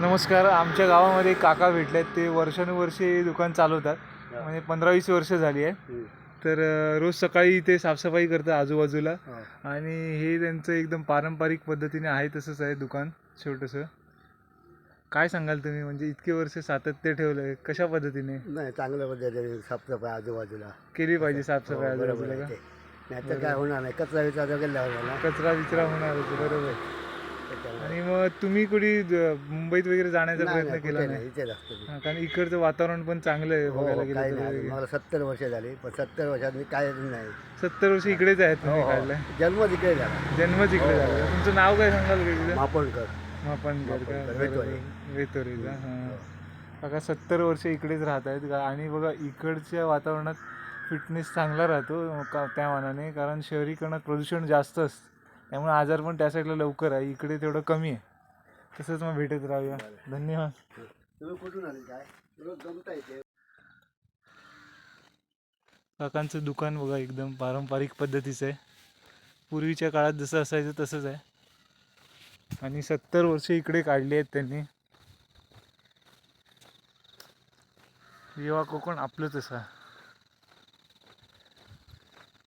नमस्कार. आमच्या गावामध्ये एक काका भेटले आहेत. ते वर्षानुवर्षे दुकान चालवतात. म्हणजे 15-20 वर्ष झाली आहे. तर रोज सकाळी इथे साफसफाई करतात आजूबाजूला. आणि हे त्यांचं एकदम पारंपरिक पद्धतीने आहे तसंच आहे दुकान छोटंसं. काय सांगाल तुम्ही, म्हणजे इतके वर्ष सातत्य ठेवलंय कशा पद्धतीने? नाही, चांगल्या पद्धतीने साफसफाई आजूबाजूला केली पाहिजे साफसफाई आजूबाजूला का? नाही तर काय होणार नाही, कचरा विचार वगैरे कचरा विचरा होणारच, बरोबर. आणि मग तुम्ही कुठे मुंबईत वगैरे जाण्याचा प्रयत्न केला नाही? इथे असतो. कारण इकडचं वातावरण पण चांगलं आहे बघायला काही गेलं नाही, तर. मला 70 वर्ष झाली, पण 70 वर्षात मी काय नाही. 70 वर्ष इकडेच आहेत तुम्ही काढलाय? जन्म तिकडे झाला. जन्मच इकडे झाला. तुमचं नाव काय सांगाल का? मापणकर. मापणकर का? वेतोरे. वेतोरे का? हां. बघा 70 वर्ष इकडेच राहत आहेत का? आणि बघा इकडच्या वातावरणात फिटनेस चांगला राहतो त्या मानाने, कारण शहरीकरणात प्रदूषण जास्त असतं, त्यामुळे आजार पण त्या साईडला लवकर आहे, इकडे तेवढं कमी आहे. तसंच मग भेटत राहूया. धन्यवाद. तुम्ही कुठून आले? काय जमता येते? काकांचं दुकान बघा एकदम पारंपरिक पद्धतीचं आहे. पूर्वीच्या काळात जसं असायचं तसंच आहे. आणि 70 वर्ष इकडे काढली आहेत त्यांनी. जेव्हा कोकण आपलंच असा.